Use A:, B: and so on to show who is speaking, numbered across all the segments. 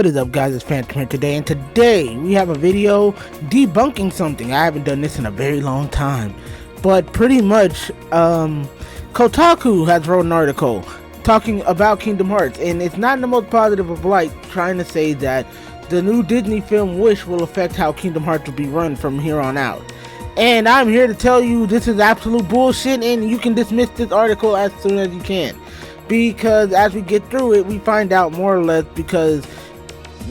A: What is up, guys? It's Phantom here today, and today we have a video debunking something. I haven't done this in a very long time, but pretty much Kotaku has wrote an article talking about Kingdom Hearts, and it's not in the most positive of light, trying to say that the new Disney film Wish will affect how Kingdom Hearts will be run from here on out. And I'm here to tell you this is absolute bullshit, and you can dismiss this article as soon as you can, because as we get through it, we find out more or less because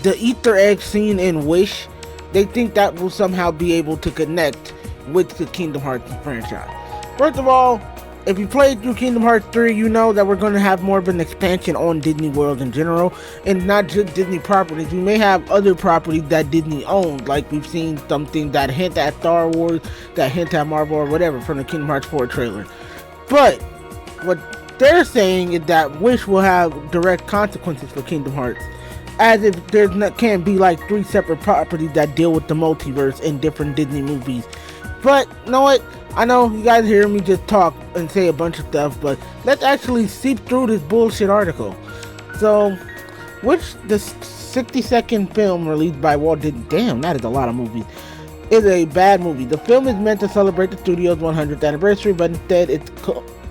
A: the Easter egg scene in Wish, they think that will somehow be able to connect with the Kingdom Hearts franchise. First of all, if you played through Kingdom Hearts 3, you know that we're going to have more of an expansion on Disney World in general, and not just Disney properties. We may have other properties that Disney owns, like we've seen something that hint at Star Wars, that hint at Marvel or whatever from the Kingdom Hearts 4 trailer. But what they're saying is that Wish will have direct consequences for Kingdom Hearts, as if can't be like three separate properties that deal with the multiverse in different Disney movies. But you know what? I know you guys hear me just talk and say a bunch of stuff, but let's actually seep through this bullshit article. So, the 60-second film released by Walt Disney, damn, that is a lot of movies, is a bad movie. The film is meant to celebrate the studio's 100th anniversary, but instead it's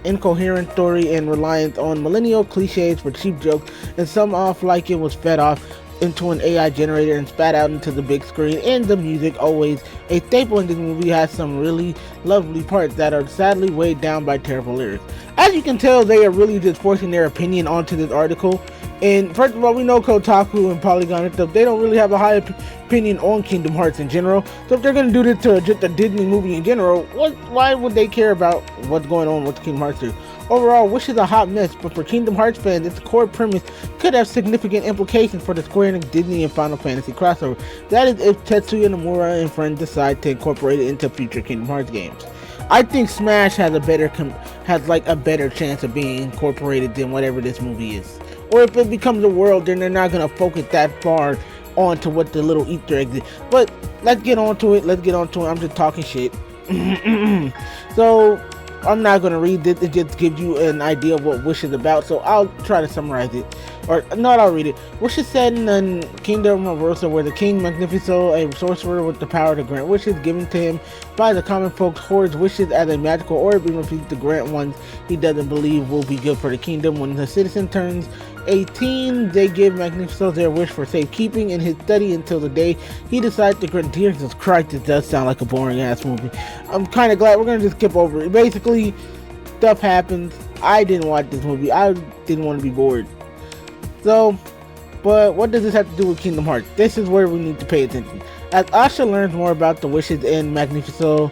A: incoherent story and reliance on millennial cliches for cheap jokes, and some off like it was fed off into an AI generator and spat out into the big screen. And the music, always a staple in this movie, has some really lovely parts that are sadly weighed down by terrible lyrics. As you can tell, they are really just forcing their opinion onto this article. And first of all, we know Kotaku and Polygon and stuff, they don't really have a high opinion on Kingdom Hearts in general. So if they're going to do this to just a Disney movie in general, why would they care about what's going on with Kingdom Hearts 2? Overall, Wish is a hot mess, but for Kingdom Hearts fans, its core premise could have significant implications for the Square Enix Disney and Final Fantasy crossover. That is if Tetsuya Nomura and friends decide to incorporate it into future Kingdom Hearts games. I think Smash has a better chance of being incorporated than whatever this movie is. Or if it becomes a world, then they're not going to focus that far onto what the little Easter eggs is. But let's get on to it. I'm just talking shit. So I'm not going to read this. It just gives you an idea of what Wish is about. So I'll try to summarize it. Or not, I'll read it. Wish is set in the Kingdom of Rosa, where the King Magnifico, a sorcerer with the power to grant wishes given to him by the common folks, hoards wishes as a magical orb and refuses to grant ones he doesn't believe will be good for the kingdom. When the citizen turns 18, they give Magnifico their wish for safekeeping in his study until the day he decides to grant. Jesus Christ, this does sound like a boring ass movie. I'm kind of glad we're going to just skip over it. Basically, stuff happens. I didn't watch this movie. I didn't want to be bored. So, but what does this have to do with Kingdom Hearts? This is where we need to pay attention. As Asha learns more about the wishes in Magnifico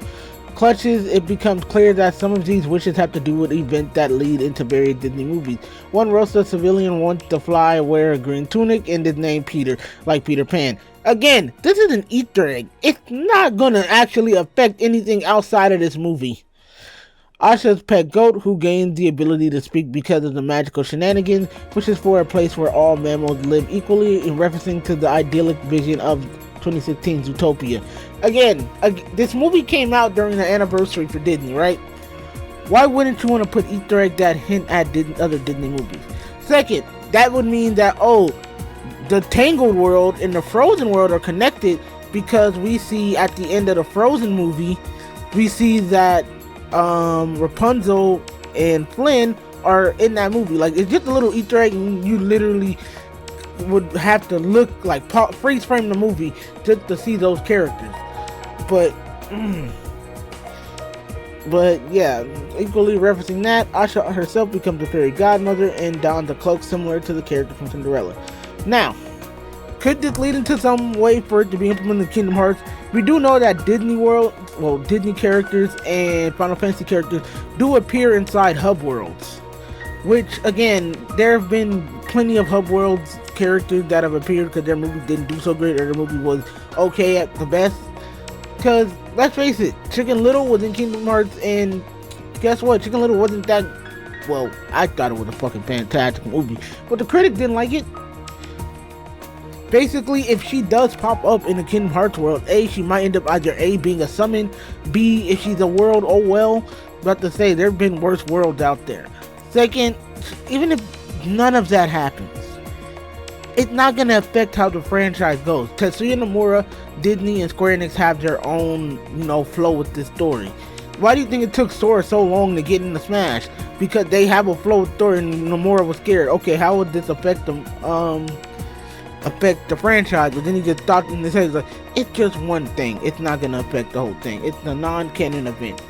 A: clutches, it becomes clear that some of these wishes have to do with events that lead into various Disney movies. One Rosa civilian wants to fly, wear a green tunic, and is named Peter, like Peter Pan. Again, this is an Easter egg. It's not gonna actually affect anything outside of this movie. Asha's pet goat, who gains the ability to speak because of the magical shenanigans, wishes for a place where all mammals live equally, in referencing to the idyllic vision of 2016's Zootopia. Again, this movie came out during the anniversary for Disney, right? Why wouldn't you want to put Easter egg that hint at other Disney movies? Second, that would mean that, the Tangled world and the Frozen world are connected, because we see at the end of the Frozen movie, we see that Rapunzel and Flynn are in that movie. Like, it's just a little Easter egg, and you literally would have to look like freeze frame the movie just to see those characters. But yeah, equally referencing that, Asha herself becomes a fairy godmother and dons a cloak similar to the character from Cinderella. Now, could this lead into some way for it to be implemented in Kingdom Hearts? We do know that Disney characters and Final Fantasy characters do appear inside hub worlds, which, again, there have been plenty of hub worlds characters that have appeared because their movie didn't do so great, or their movie was okay at the best. Because let's face it, Chicken Little was in Kingdom Hearts, and guess what? Chicken Little wasn't that, well, I thought it was a fucking fantastic movie, but the critics didn't like it. Basically, if she does pop up in the Kingdom Hearts world, A, she might end up either A, being a summon, B, if she's a world, oh well. But to say, there have been worse worlds out there. Second, even if none of that happens, it's not gonna affect how the franchise goes. Tetsuya Nomura, Disney, and Square Enix have their own, flow with this story. Why do you think it took Sora so long to get into Smash? Because they have a flow with story, and Nomura was scared. Okay, how would this affect them? Affect the franchise? But then he just thought in his head, like, it's just one thing. It's not gonna affect the whole thing. It's a non-canon event.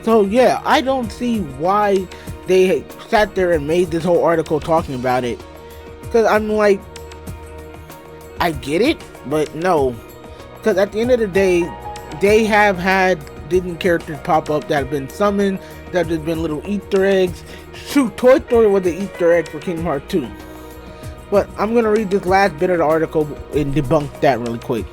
A: So yeah, I don't see why they sat there and made this whole article talking about it. Because I'm like, I get it, but no. Because at the end of the day, they have had Disney characters pop up that have been summoned, that have been little Easter eggs. Shoot, Toy Story was the Easter egg for Kingdom Hearts 2. But I'm going to read this last bit of the article and debunk that really quick.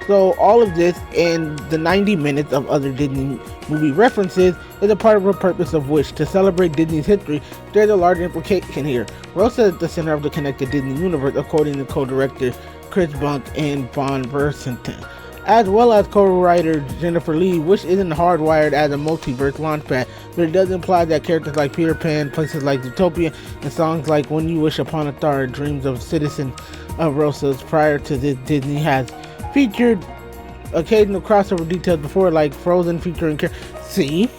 A: So all of this and the 90 minutes of other Disney movie references is a part of the purpose of Wish. To celebrate Disney's history, there's a large implication here. Rosa is at the center of the connected Disney universe, according to co-director Chris Bunk and Von Versenten, as well as co-writer Jennifer Lee. Wish isn't hardwired as a multiverse launchpad, but it does imply that characters like Peter Pan, places like Zootopia, and songs like When You Wish Upon a Star, Dreams of Citizen of Rosas. Prior to this, Disney has featured occasional crossover details before, like Frozen featuring See?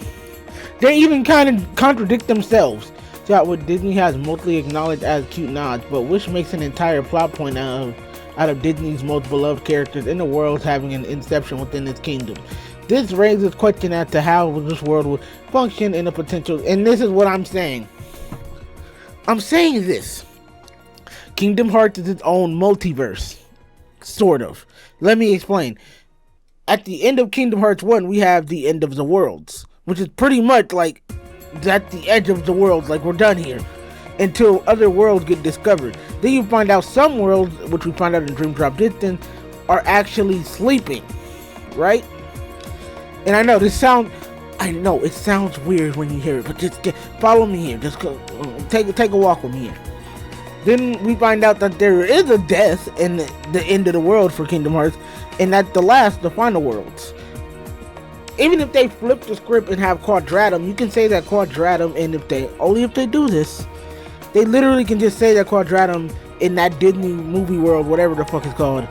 A: They even kind of contradict themselves. Shot what Disney has mostly acknowledged as cute nods, but Wish makes an entire plot point out of Disney's most beloved characters in the world having an inception within its kingdom. This raises question as to how this world would function in a potential, and this is what I'm saying. I'm saying this. Kingdom Hearts is its own multiverse. Sort of. Let me explain. At the end of Kingdom Hearts 1, we have the end of the worlds, which is pretty much like at the edge of the world, like we're done here, until other worlds get discovered. Then you find out some worlds, which we find out in Dream Drop Distance, are actually sleeping, right? And I know it sounds weird when you hear it, but just follow me here. Just go, take a walk with me here. Then we find out that there is a death in the end of the world for Kingdom Hearts, and that's the final worlds. Even if they flip the script and have Quadratum, you can say that Quadratum, and if they do this, they literally can just say that Quadratum in that Disney movie world, whatever the fuck it's called,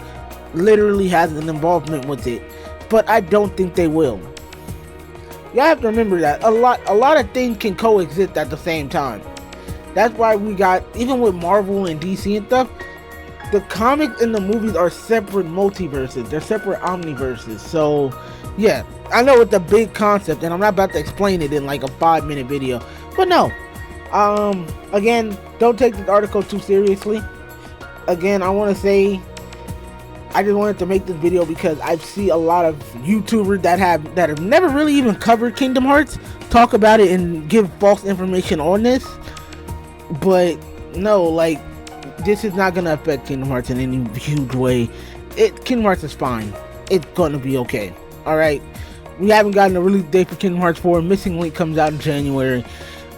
A: literally has an involvement with it. But I don't think they will. Y'all have to remember that a lot of things can coexist at the same time. That's why we got, even with Marvel and DC and stuff, the comics and the movies are separate multiverses. They're separate omniverses. So, yeah, I know it's a big concept, and I'm not about to explain it in like a 5-minute video. But no, again, don't take this article too seriously. Again, I want to say, I just wanted to make this video because I see a lot of YouTubers that have never really even covered Kingdom Hearts talk about it and give false information on this. But no, like, this is not gonna affect Kingdom Hearts in any huge way. Kingdom Hearts is fine. It's gonna be okay. Alright. We haven't gotten a release date for Kingdom Hearts 4. Missing Link comes out in January.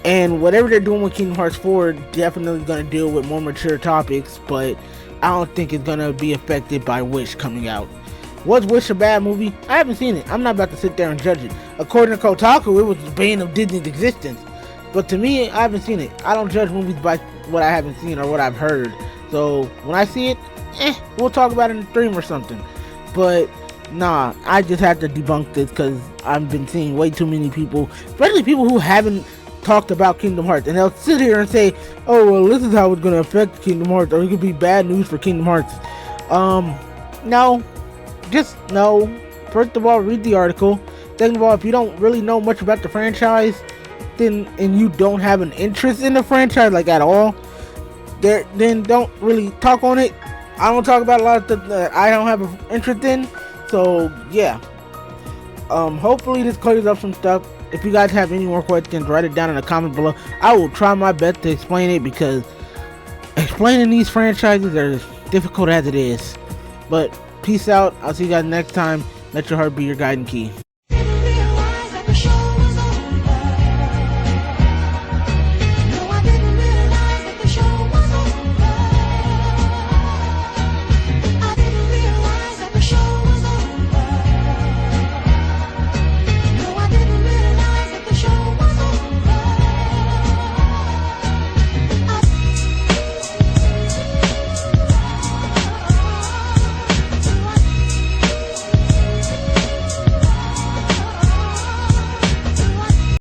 A: And whatever they're doing with Kingdom Hearts 4, definitely gonna deal with more mature topics, but I don't think it's gonna be affected by Wish coming out. Was Wish a bad movie? I haven't seen it. I'm not about to sit there and judge it. According to Kotaku, it was the bane of Disney's existence. But to me, I haven't seen it. I don't judge movies by what I haven't seen or what I've heard. So when I see it, we'll talk about it in the stream or something. But nah, I just had to debunk this because I've been seeing way too many people, especially people who haven't talked about Kingdom Hearts, and they'll sit here and say, oh well, this is how it's going to affect Kingdom Hearts, or it could be bad news for Kingdom Hearts. No, just no. First of all, read the article. Second of all, if you don't really know much about the franchise, and you don't have an interest in the franchise like at all, then don't really talk on it. I don't talk about a lot of stuff that I don't have an interest in. So yeah, hopefully this clears up some stuff. If you guys have any more questions, write it down in the comments below. I will try my best to explain it, because explaining these franchises are as difficult as it is. But peace out. I'll see you guys next time. Let your heart be your guiding key.